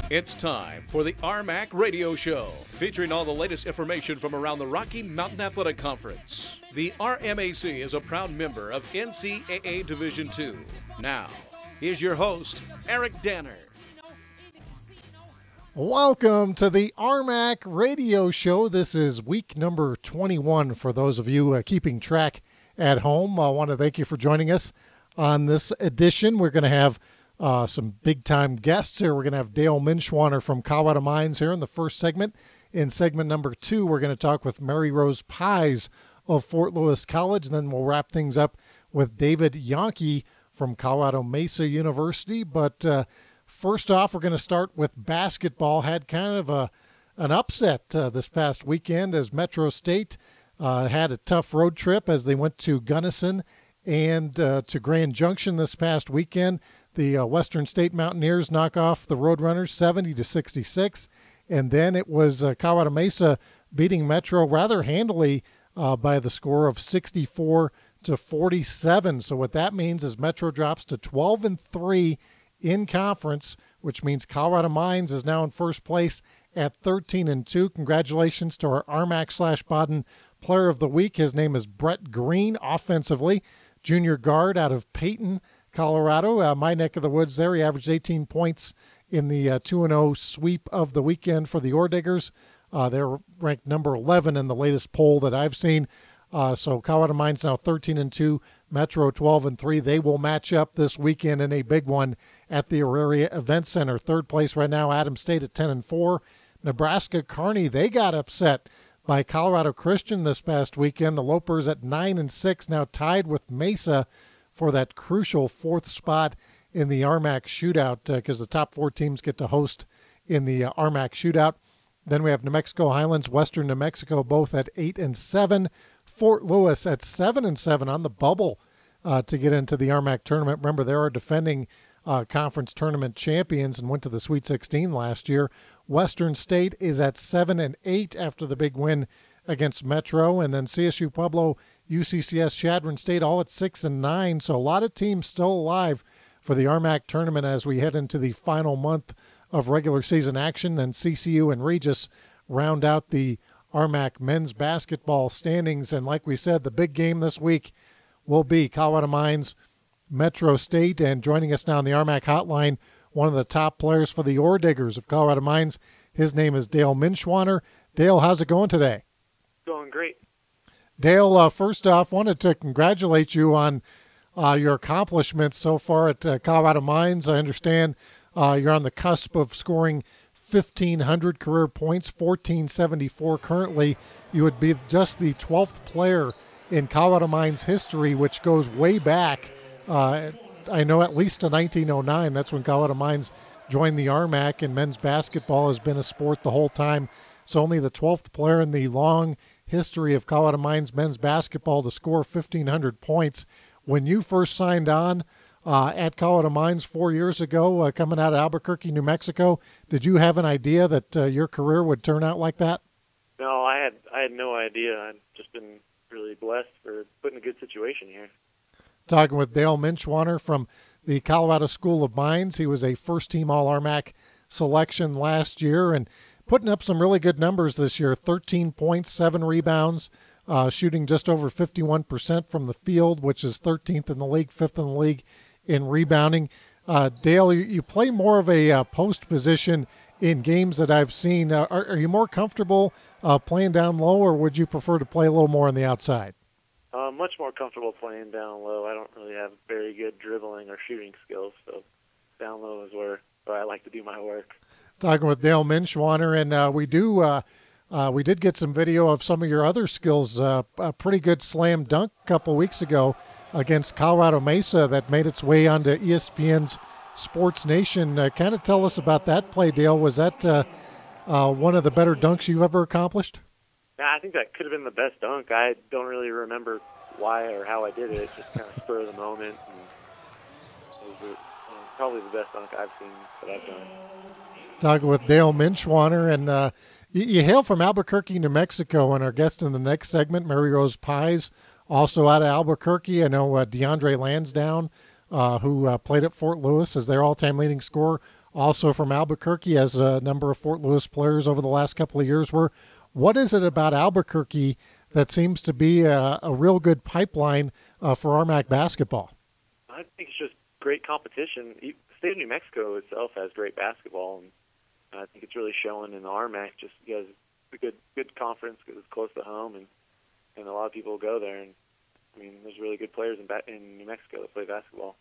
It's time for the RMAC Radio Show, featuring all the latest information from around the Rocky Mountain Athletic Conference. The RMAC is a proud member of NCAA Division II. Now, here's your host, Eric Danner. Welcome to the RMAC Radio Show. This is week number 21 for those of you keeping track at home. I want to thank you for joining us on this edition. We're going to have some big-time guests here. We're going to have Dale Minschwaner from Colorado Mines here in the first segment. In segment number 2, we're going to talk with Mary Rose Pies of Fort Lewis College. And then we'll wrap things up with David Yonke from Colorado Mesa University. But first off, we're going to start with basketball. Had kind of an upset this past weekend as Metro State had a tough road trip as they went to Gunnison and to Grand Junction this past weekend. The Western State Mountaineers knock off the Roadrunners 70-66, and then it was Colorado Mesa beating Metro rather handily by the score of 64-47. So what that means is Metro drops to 12-3 in conference, which means Colorado Mines is now in first place at 13-2. Congratulations to our RMAC/Baden Player of the Week. His name is Brett Green, offensively, junior guard out of Peyton, Colorado, my neck of the woods there. He averaged 18 points in the 2-0 sweep of the weekend for the Orediggers. They're ranked number 11 in the latest poll that I've seen. So Colorado Mines now 13-2, Metro 12-3. They will match up this weekend in a big one at the Auraria Event Center. Third place right now, Adams State at 10-4. Nebraska Kearney, they got upset by Colorado Christian this past weekend. The Lopers at 9-6, now tied with Mesa for that crucial fourth spot in the RMAC shootout because the top 4 teams get to host in the RMAC shootout. Then we have New Mexico Highlands, Western New Mexico, both at 8-7. Fort Lewis at 7-7 on the bubble to get into the RMAC tournament. Remember, they are defending conference tournament champions and went to the Sweet 16 last year. Western State is at 7-8 after the big win against Metro, and then CSU Pueblo, UCCS, Chadron State, all at 6-9. So a lot of teams still alive for the RMAC tournament as we head into the final month of regular season action. Then CCU and Regis round out the RMAC men's basketball standings. And like we said, the big game this week will be Colorado Mines, Metro State. And joining us now on the RMAC hotline, one of the top players for the Orediggers of Colorado Mines. His name is Dale Minschwaner. Dale, how's it going today? Going great. Dale, first off, wanted to congratulate you on your accomplishments so far at Colorado Mines. I understand you're on the cusp of scoring 1,500 career points, 1,474 currently. You would be just the 12th player in Colorado Mines history, which goes way back. I know at least to 1909. That's when Colorado Mines joined the RMAC, and men's basketball has been a sport the whole time. So only the 12th player in the long history of Colorado Mines men's basketball to score 1,500 points. When you first signed on at Colorado Mines 4 years ago, coming out of Albuquerque, New Mexico, did you have an idea that your career would turn out like that? No, I had no idea. I've just been really blessed for put in a good situation here. Talking with Dale Minschwaner from the Colorado School of Mines. He was a first-team All-RMAC selection last year and putting up some really good numbers this year, 13 points, 7 rebounds, shooting just over 51% from the field, which is 13th in the league, 5th in the league in rebounding. Dale, you play more of a post position in games that I've seen. Are you more comfortable playing down low, or would you prefer to play a little more on the outside? Much more comfortable playing down low. I don't really have very good dribbling or shooting skills, so down low is where I like to do my work. Talking with Dale Minschwaner, and we did get some video of some of your other skills. A pretty good slam dunk a couple weeks ago against Colorado Mesa that made its way onto ESPN's Sports Nation. Kind of tell us about that play, Dale. Was that one of the better dunks you've ever accomplished? Yeah, I think that could have been the best dunk. I don't really remember why or how I did it. It's just kind of spur of the moment. And it was probably the best dunk I've seen that I've done. Talking with Dale Minschwaner, and you hail from Albuquerque, New Mexico, and our guest in the next segment, Mary Rose Pies, also out of Albuquerque. I know DeAndre Lansdowne, who played at Fort Lewis, is their all-time leading scorer, also from Albuquerque, as a number of Fort Lewis players over the last couple of years were. What is it about Albuquerque that seems to be a real good pipeline for RMAC basketball? I think it's just great competition. The state of New Mexico itself has great basketball, and I think it's really showing in the RMAC. Just because it's a good conference because it's close to home, and a lot of people go there. And I mean, there's really good players in New Mexico that play basketball.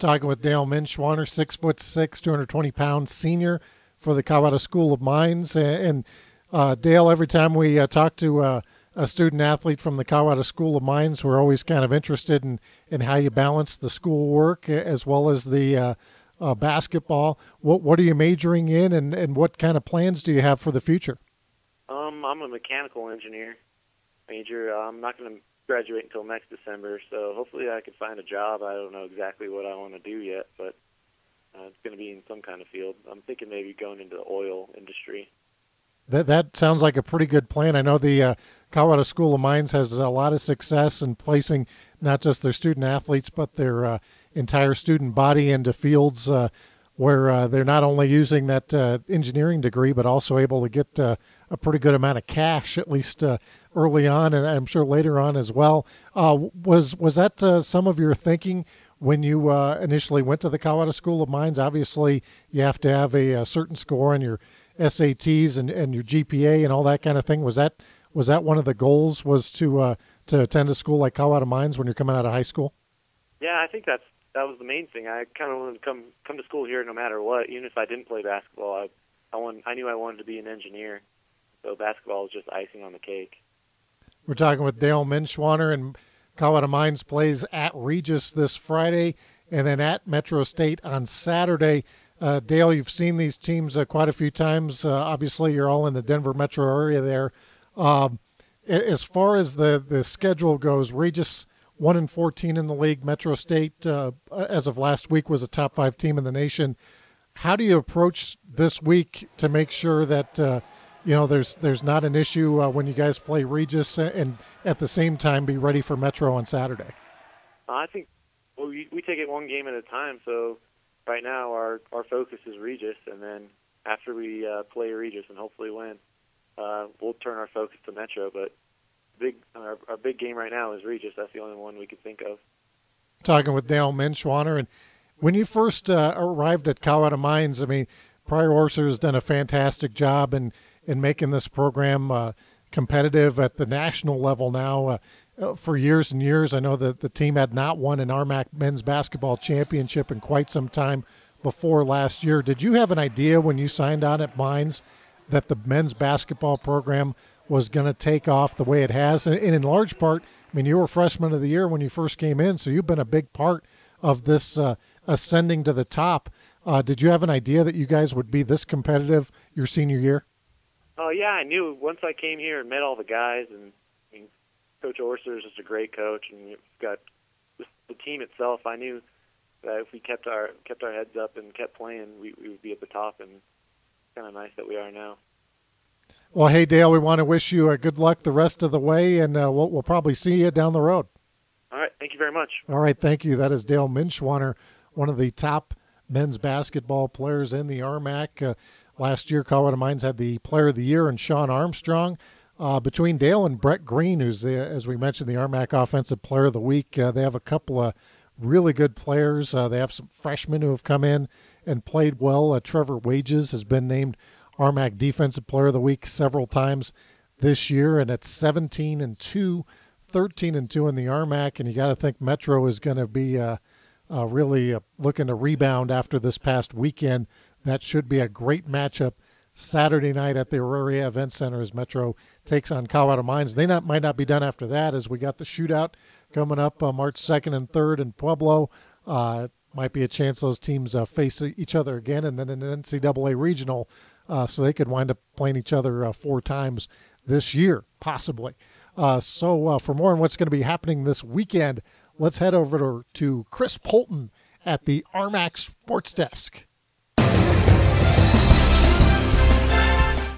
Talking with Dale Minschwaner, 6'6", 220 pounds, senior for the Colorado School of Mines. And Dale, every time we talk to a student athlete from the Colorado School of Mines, we're always kind of interested in how you balance the schoolwork as well as the basketball. What are you majoring in, and what kind of plans do you have for the future? I'm a mechanical engineer major. I'm not going to graduate until next December, so hopefully I could find a job. I don't know exactly what I want to do yet, but it's going to be in some kind of field. I'm thinking maybe going into the oil industry. That sounds like a pretty good plan. I know the Colorado School of Mines has a lot of success in placing not just their student athletes, but their entire student body into fields where they're not only using that engineering degree, but also able to get a pretty good amount of cash, at least early on, and I'm sure later on as well. Was that some of your thinking when you initially went to the Colorado School of Mines? Obviously, you have to have a certain score on your SATs and your GPA and all that kind of thing. Was that one of the goals, was to attend a school like Colorado Mines when you're coming out of high school? Yeah, I think that was the main thing. I kind of wanted to come to school here no matter what. Even if I didn't play basketball, I knew I wanted to be an engineer. So basketball was just icing on the cake. We're talking with Dale Minschwaner, and Colorado Mines plays at Regis this Friday and then at Metro State on Saturday. Dale, you've seen these teams quite a few times. Obviously, you're all in the Denver metro area there. As far as the schedule goes, Regis 1-14 in the league. Metro State, as of last week, was a top 5 team in the nation. How do you approach this week to make sure that there's not an issue when you guys play Regis, and at the same time be ready for Metro on Saturday? I think we take it one game at a time. So right now our focus is Regis, and then after we play Regis and hopefully win, we'll turn our focus to Metro. But our big game right now is Regis. That's the only one we could think of. Talking with Dale Minschwaner, and when you first arrived at Colorado Mines, I mean, Pryor Orser has done a fantastic job in making this program competitive at the national level now. For years and years, I know that the team had not won an RMAC men's basketball championship in quite some time before last year. Did you have an idea when you signed on at Mines that the men's basketball program was going to take off the way it has? And in large part, I mean, you were freshman of the year when you first came in, so you've been a big part of this ascending to the top. Did you have an idea that you guys would be this competitive your senior year? Oh, yeah, I knew once I came here and met all the guys, and I mean, Coach Orser is just a great coach, and you've got the team itself. I knew that if we kept our heads up and kept playing, we would be at the top, and it's kind of nice that we are now. Well, hey, Dale, we want to wish you good luck the rest of the way, and we'll probably see you down the road. All right, thank you very much. All right, thank you. That is Dale Minschwaner, one of the top men's basketball players in the RMAC. Last year, Colorado Mines had the Player of the Year in Sean Armstrong. Between Dale and Brett Green, who's, as we mentioned, the RMAC Offensive Player of the Week, they have a couple of really good players. They have some freshmen who have come in and played well. Trevor Wages has been named RMAC Defensive Player of the Week several times this year, and it's 17-2, 13-2 in the RMAC, and you got to think Metro is going to be really looking to rebound after this past weekend. That should be a great matchup Saturday night at the Auraria Event Center as Metro takes on Colorado Mines. They might not be done after that, as we got the shootout coming up March 2nd and 3rd in Pueblo. Might be a chance those teams face each other again, and then an NCAA regional, so they could wind up playing each other 4 times this year, possibly. So for more on what's going to be happening this weekend, let's head over to Chris Polton at the RMAC Sports Desk.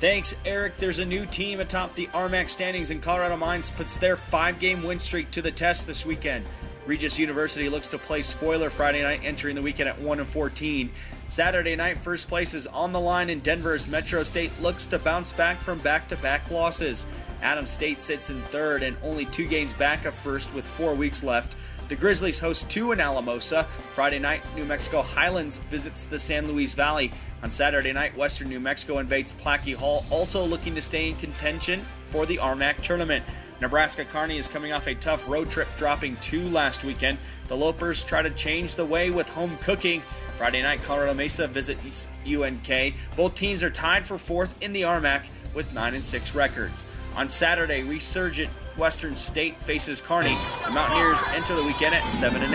Thanks, Eric. There's a new team atop the RMAC standings, and Colorado Mines puts their 5-game win streak to the test this weekend. Regis University looks to play spoiler Friday night, entering the weekend at 1-14. Saturday night, first place is on the line in Denver as Metro State looks to bounce back from back-to-back losses. Adams State sits in third and only 2 games back of first with 4 weeks left. The Grizzlies host 2 in Alamosa. Friday night, New Mexico Highlands visits the San Luis Valley. On Saturday night, Western New Mexico invades Plaquey Hall, also looking to stay in contention for the RMAC tournament. Nebraska Kearney is coming off a tough road trip, dropping 2 last weekend. The Lopers try to change the way with home cooking. Friday night, Colorado Mesa visits UNK. Both teams are tied for 4th in the RMAC with 9-6 records. On Saturday, resurgent Western State faces Kearney. The Mountaineers enter the weekend at 7-8.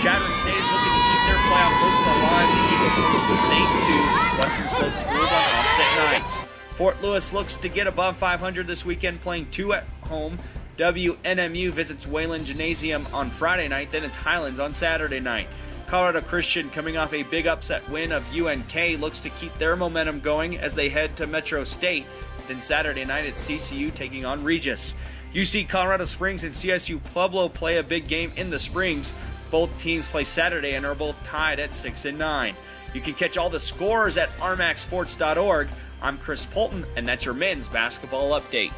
Chadron State is looking to keep their playoff hopes alive. The Eagles host the same 2 Western Slope schools on opposite nights. Fort Lewis looks to get above 500 this weekend, playing 2 at home. WNMU visits Wayland Gymnasium on Friday night, then it's Highlands on Saturday night. Colorado Christian, coming off a big upset win of UNK, looks to keep their momentum going as they head to Metro State. Then Saturday night, it's CCU taking on Regis. UC Colorado Springs and CSU Pueblo play a big game in the Springs. Both teams play Saturday and are both tied at 6-9. You can catch all the scores at rmacsports.org. I'm Chris Polton, and that's your men's basketball update.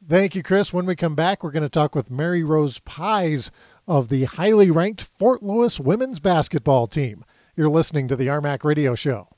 Thank you, Chris. When we come back, we're going to talk with Mary Rose Pies of the highly ranked Fort Lewis women's basketball team. You're listening to the RMAC Radio Show.